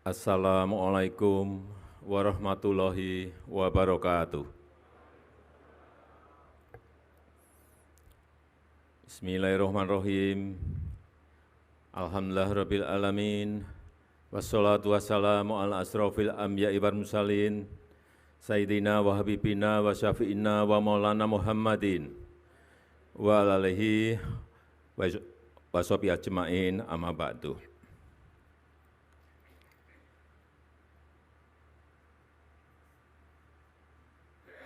Assalamualaikum warahmatullahi wabarakatuh. Bismillahirrahmanirrahim. Alhamdulillahirabbil alamin. Wassalatu wassalamu ala asrofil anbiya'i wal mursalin. Sayyidina wa habibina wa syafi'ina wa maulana Muhammadin wa ala alihi wa sahbihi ajma'in amma ba'du.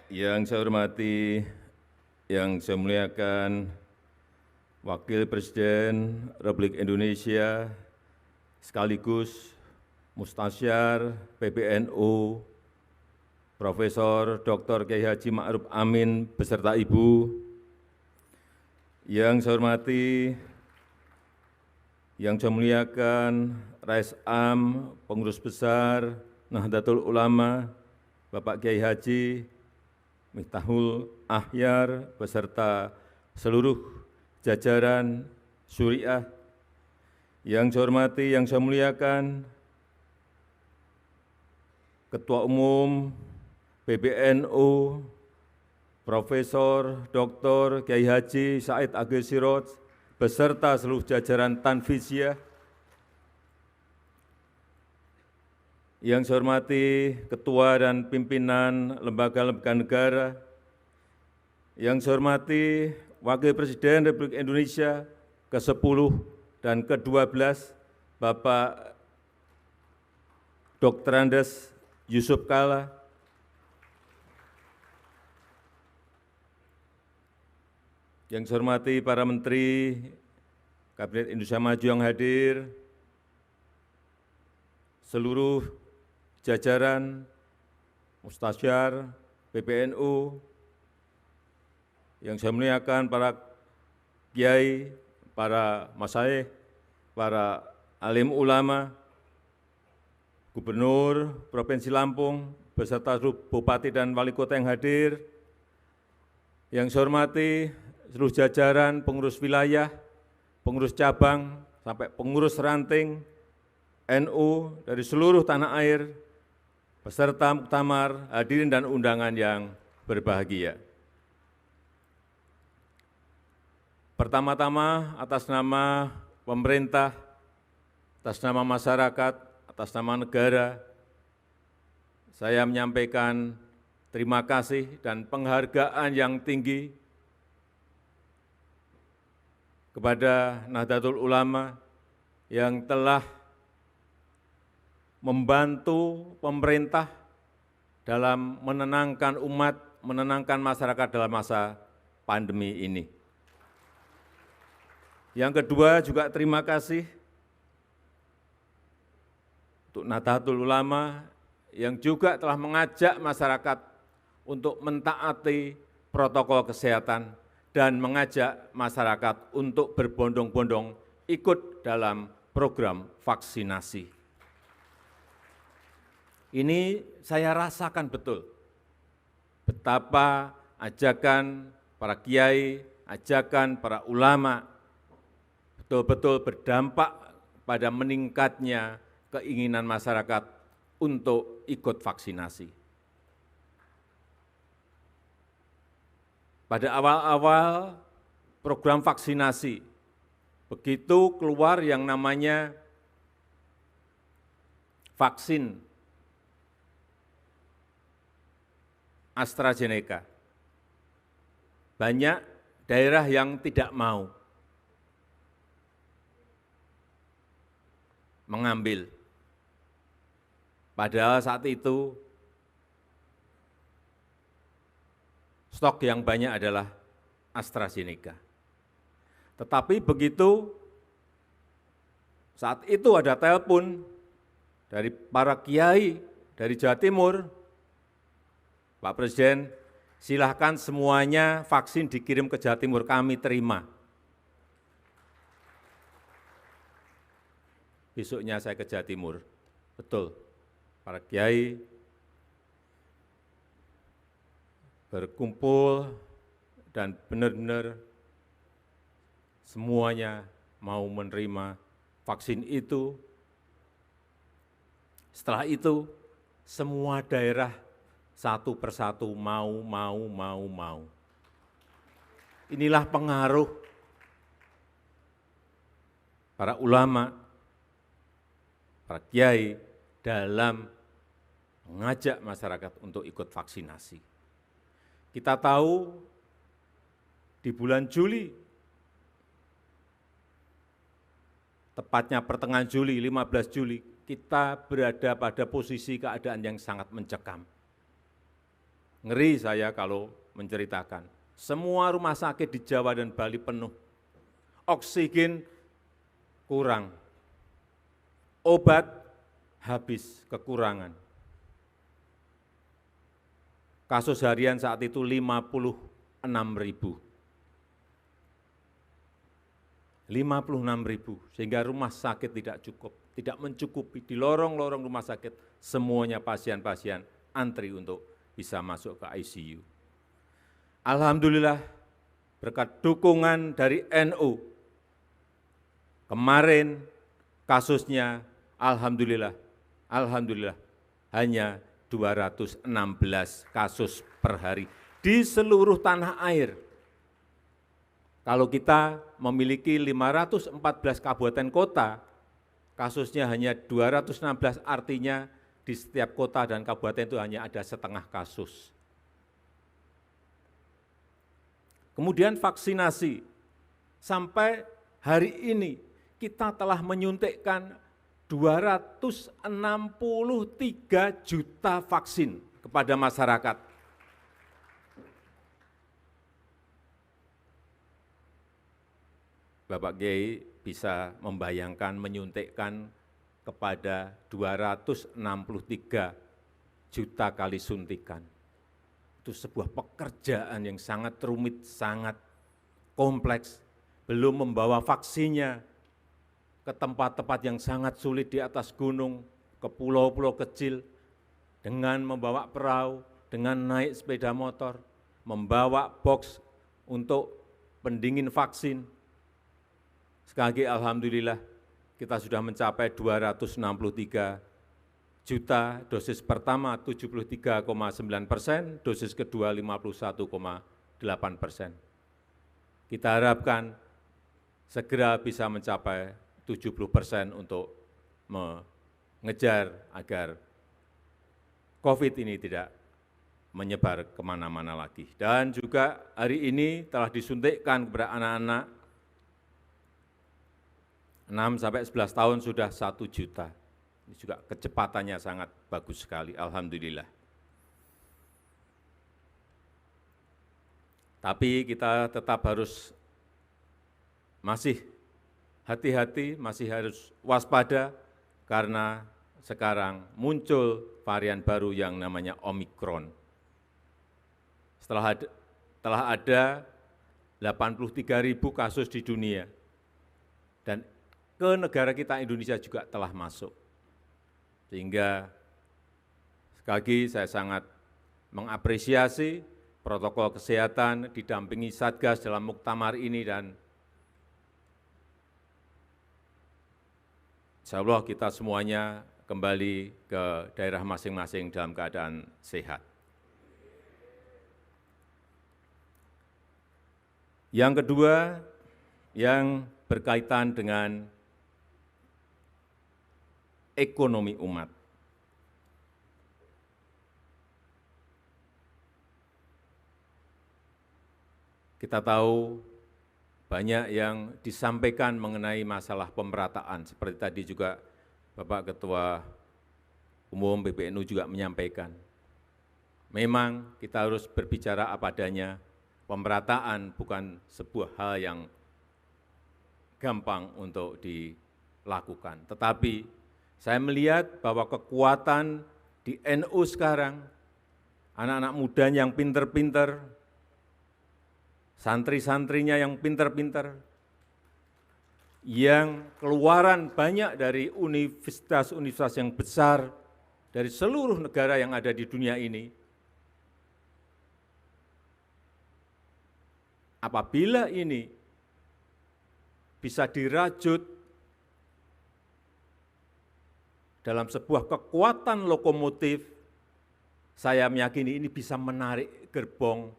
Yang saya hormati, yang saya muliakan Wakil Presiden Republik Indonesia sekaligus Mustasyar PBNU Profesor Dr. Kiai Haji Ma'ruf Amin beserta Ibu. Yang saya hormati, yang saya muliakan Rais Am, Pengurus Besar Nahdlatul Ulama, Bapak Kiai Haji Miftahul Ahyar beserta seluruh jajaran Syuriah. Yang saya hormati, yang saya muliakan Ketua Umum PBNU Profesor Dr. Kiai Haji Said Agil Siroj beserta seluruh jajaran Tanfizyah. Yang saya hormati Ketua dan Pimpinan Lembaga-Lembaga Negara, yang saya hormati Wakil Presiden Republik Indonesia ke-10 dan ke-12, Bapak Dr. Andes Yusuf Kalla, yang saya hormati para Menteri Kabinet Indonesia Maju yang hadir, seluruh jajaran Mustasyar PBNU, yang saya muliakan para kiai, para masyayikh, para alim ulama, Gubernur Provinsi Lampung, beserta seluruh Bupati dan Wali Kota yang hadir, yang saya hormati seluruh jajaran pengurus wilayah, pengurus cabang, sampai pengurus ranting NU dari seluruh tanah air, beserta muktamar, hadirin dan undangan yang berbahagia. Pertama-tama atas nama pemerintah, atas nama masyarakat, atas nama negara, saya menyampaikan terima kasih dan penghargaan yang tinggi kepada Nahdlatul Ulama yang telah membantu pemerintah dalam menenangkan umat, menenangkan masyarakat dalam masa pandemi ini. Yang kedua juga terima kasih untuk Nahdlatul Ulama yang juga telah mengajak masyarakat untuk mentaati protokol kesehatan dan mengajak masyarakat untuk berbondong-bondong ikut dalam program vaksinasi. Ini saya rasakan betul betapa ajakan para kiai, ajakan para ulama betul-betul berdampak pada meningkatnya keinginan masyarakat untuk ikut vaksinasi. Pada awal-awal program vaksinasi, begitu keluar yang namanya vaksin AstraZeneca, banyak daerah yang tidak mau mengambil. Padahal saat itu stok yang banyak adalah AstraZeneca. Tetapi begitu saat itu ada telepon dari para kiai dari Jawa Timur, Pak Presiden, silahkan semuanya vaksin dikirim ke Jawa Timur, kami terima. Besoknya saya ke Jawa Timur, betul, para kiai berkumpul dan benar-benar semuanya mau menerima vaksin itu Setelah itu, semua daerah satu persatu mau. Inilah pengaruh para ulama, para kiai dalam mengajak masyarakat untuk ikut vaksinasi. Kita tahu di bulan Juli, tepatnya pertengahan Juli, 15 Juli, kita berada pada posisi keadaan yang sangat mencekam. Ngeri saya kalau menceritakan. Semua rumah sakit di Jawa dan Bali penuh. Oksigen kurang. Obat habis, kekurangan. Kasus harian saat itu 56.000. 56.000, sehingga rumah sakit tidak mencukupi. Di lorong-lorong rumah sakit, semuanya pasien-pasien antri untuk bisa masuk ke ICU. Alhamdulillah, berkat dukungan dari NU, kemarin kasusnya alhamdulillah hanya 216 kasus per hari di seluruh tanah air. Kalau kita memiliki 514 kabupaten kota, kasusnya hanya 216, artinya di setiap kota dan kabupaten itu hanya ada setengah kasus. Kemudian vaksinasi, sampai hari ini kita telah menyuntikkan 263 juta vaksin kepada masyarakat. Bapak Kiai bisa membayangkan menyuntikkan kepada 263 juta kali suntikan. Itu sebuah pekerjaan yang sangat rumit, sangat kompleks. Belum membawa vaksinnya ke tempat-tempat yang sangat sulit di atas gunung, ke pulau-pulau kecil, dengan membawa perahu, dengan naik sepeda motor, membawa box untuk pendingin vaksin. Sekali lagi alhamdulillah, kita sudah mencapai 263 juta, dosis pertama 73,9%, dosis kedua 51,8%. Kita harapkan segera bisa mencapai 70% untuk mengejar agar COVID ini tidak menyebar kemana-mana lagi. Dan juga hari ini telah disuntikkan kepada anak-anak 6-11 tahun sudah 1 juta. Ini juga kecepatannya sangat bagus sekali, alhamdulillah. Tapi kita tetap harus masih hati-hati, masih harus waspada, karena sekarang muncul varian baru yang namanya Omikron. Telah ada 83.000 kasus di dunia, dan ke negara kita Indonesia juga telah masuk. Sehingga sekali lagi saya sangat mengapresiasi protokol kesehatan didampingi Satgas dalam muktamar ini, dan insya Allah kita semuanya kembali ke daerah masing-masing dalam keadaan sehat. Yang kedua, yang berkaitan dengan ekonomi umat. Kita tahu banyak yang disampaikan mengenai masalah pemerataan, seperti tadi juga Bapak Ketua Umum PBNU juga menyampaikan. Memang kita harus berbicara apa adanya, pemerataan bukan sebuah hal yang gampang untuk dilakukan. Tetapi saya melihat bahwa kekuatan di NU sekarang, anak-anak muda yang pinter-pinter, santri-santrinya yang pinter-pinter, yang keluaran banyak dari universitas-universitas yang besar dari seluruh negara yang ada di dunia ini. Apabila ini bisa dirajut dalam sebuah kekuatan lokomotif, saya meyakini ini bisa menarik gerbong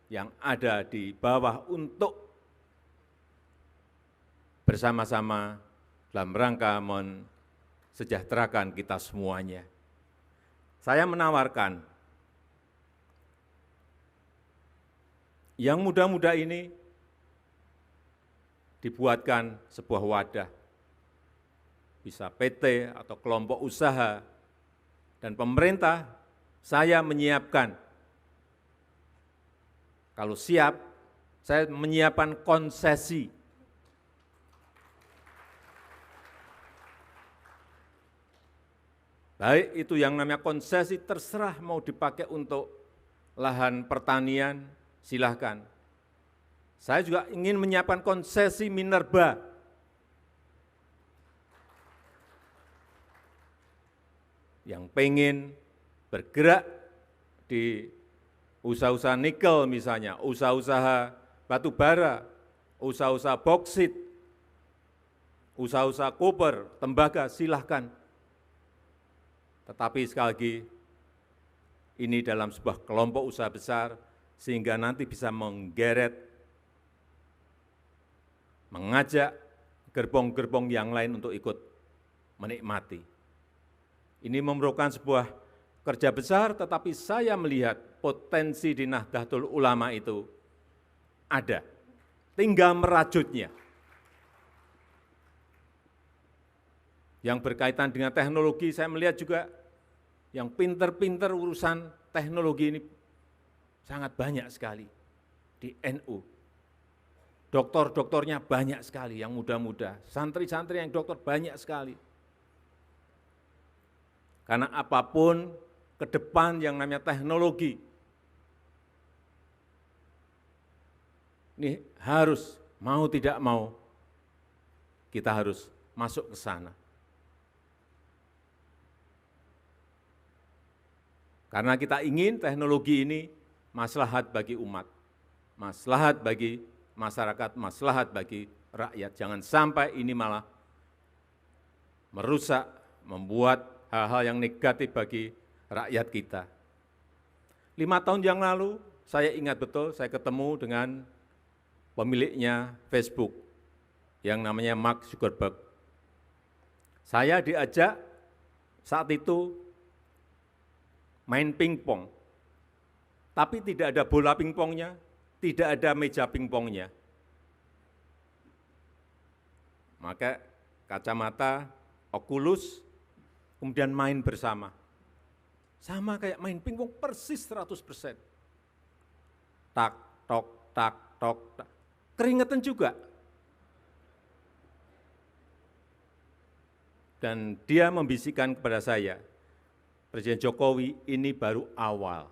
yang ada di bawah untuk bersama-sama dalam rangka mensejahterakan kita semuanya. Saya menawarkan yang muda-muda ini dibuatkan sebuah wadah, bisa PT atau kelompok usaha, dan pemerintah, saya menyiapkan, kalau siap, saya menyiapkan konsesi. Baik itu yang namanya konsesi, terserah mau dipakai untuk lahan pertanian, silahkan. Saya juga ingin menyiapkan konsesi minerba. Yang pengen bergerak di usaha-usaha nikel misalnya, usaha-usaha batu bara, usaha-usaha boksit, usaha-usaha koper, tembaga, silahkan. Tetapi sekali lagi, ini dalam sebuah kelompok usaha besar, sehingga nanti bisa menggeret, mengajak gerbong-gerbong yang lain untuk ikut menikmati. Ini memerlukan sebuah kerja besar, tetapi saya melihat potensi di Nahdlatul Ulama itu ada, tinggal merajutnya. Yang berkaitan dengan teknologi, saya melihat juga yang pinter-pinter urusan teknologi ini sangat banyak sekali di NU. Doktor-doktornya banyak sekali yang muda-muda, santri-santri yang dokter banyak sekali. Karena apapun ke depan yang namanya teknologi, ini harus, mau tidak mau, kita harus masuk ke sana. Karena kita ingin teknologi ini maslahat bagi umat, maslahat bagi masyarakat, maslahat bagi rakyat. Jangan sampai ini malah merusak, membuat hal-hal yang negatif bagi rakyat kita. 5 tahun yang lalu, saya ingat betul, saya ketemu dengan pemiliknya Facebook, yang namanya Mark Zuckerberg. Saya diajak saat itu main pingpong, tapi tidak ada bola pingpongnya, tidak ada meja pingpongnya. Maka kacamata, Oculus, kemudian main bersama. Sama kayak main pingpong persis 100%. Tak, tok, tak, tok, tak. Keringetan juga. Dan dia membisikkan kepada saya, Presiden Jokowi, ini baru awal.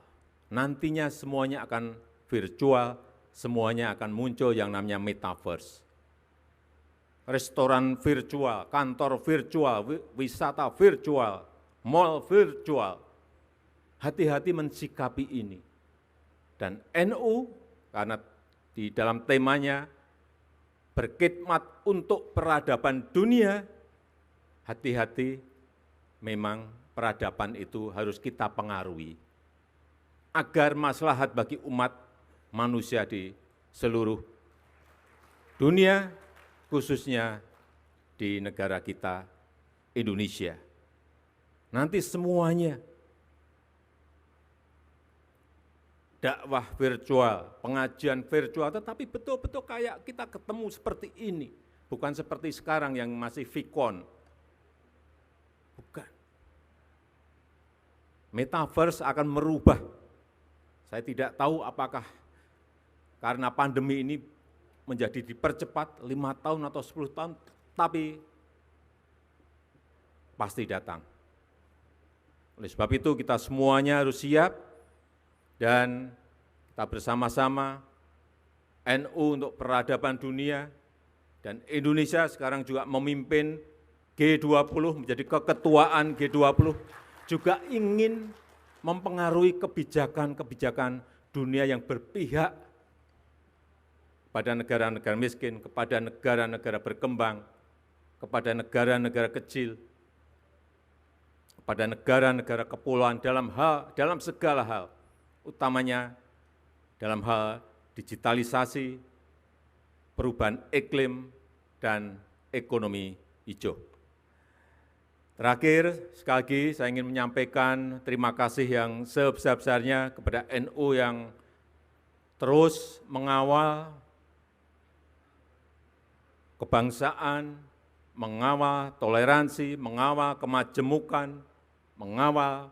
Nantinya semuanya akan virtual, semuanya akan muncul yang namanya metaverse. Restoran virtual, kantor virtual, wisata virtual, mall virtual. Hati-hati mensikapi ini. Dan NU, karena di dalam temanya berkhidmat untuk peradaban dunia, hati-hati memang peradaban itu harus kita pengaruhi agar maslahat bagi umat manusia di seluruh dunia, khususnya di negara kita, Indonesia. Nanti semuanya, dakwah virtual, pengajian virtual, tetapi betul-betul kayak kita ketemu seperti ini. Bukan seperti sekarang yang masih Vicon. Bukan. Metaverse akan merubah. Saya tidak tahu apakah karena pandemi ini menjadi dipercepat 5 tahun atau 10 tahun, tapi pasti datang. Oleh sebab itu kita semuanya harus siap dan kita bersama-sama NU untuk peradaban dunia dan Indonesia sekarang juga memimpin G20, menjadi keketuaan G20, juga ingin mempengaruhi kebijakan-kebijakan dunia yang berpihak pada negara-negara miskin, kepada negara-negara berkembang, kepada negara-negara kecil, kepada negara-negara kepulauan dalam segala hal, utamanya dalam hal digitalisasi, perubahan iklim, dan ekonomi hijau. Terakhir, sekali lagi saya ingin menyampaikan terima kasih yang sebesar-besarnya kepada NU yang terus mengawal kebangsaan, mengawal toleransi, mengawal kemajemukan, mengawal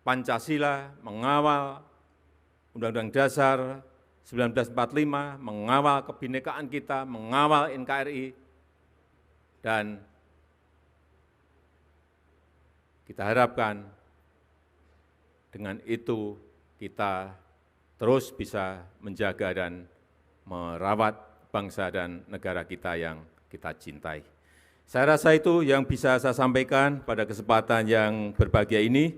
Pancasila, mengawal Undang-Undang Dasar 1945, mengawal kebinekaan kita, mengawal NKRI, dan kita harapkan dengan itu kita terus bisa menjaga dan merawat bangsa dan negara kita yang kita cintai. Saya rasa itu yang bisa saya sampaikan pada kesempatan yang berbahagia ini.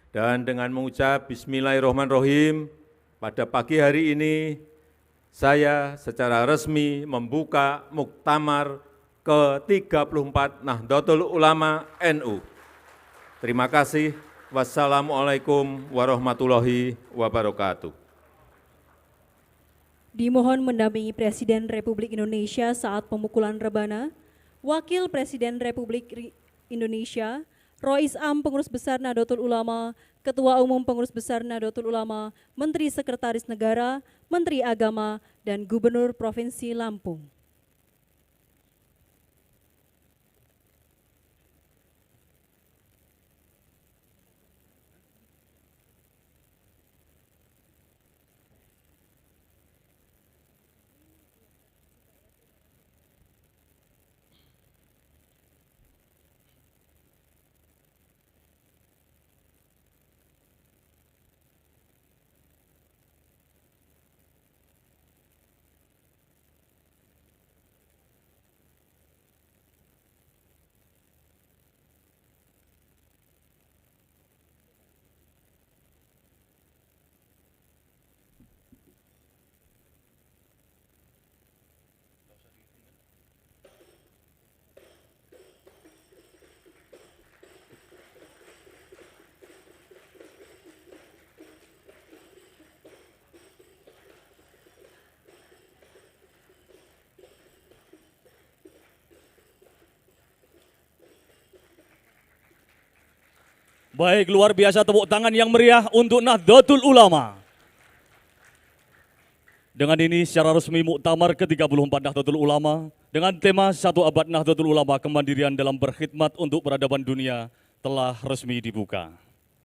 Dan dengan mengucap Bismillahirrahmanirrahim, pada pagi hari ini saya secara resmi membuka Muktamar ke-34 Nahdlatul Ulama NU. Terima kasih. Wassalamualaikum warahmatullahi wabarakatuh. Dimohon mendampingi Presiden Republik Indonesia saat pemukulan rebana, Wakil Presiden Republik Indonesia, Rois Am Pengurus Besar Nahdlatul Ulama, Ketua Umum Pengurus Besar Nahdlatul Ulama, Menteri Sekretaris Negara, Menteri Agama, dan Gubernur Provinsi Lampung. Baik, luar biasa tepuk tangan yang meriah untuk Nahdlatul Ulama. Dengan ini secara resmi Muktamar ke-34 Nahdlatul Ulama dengan tema 1 abad Nahdlatul Ulama, kemandirian dalam berkhidmat untuk peradaban dunia telah resmi dibuka.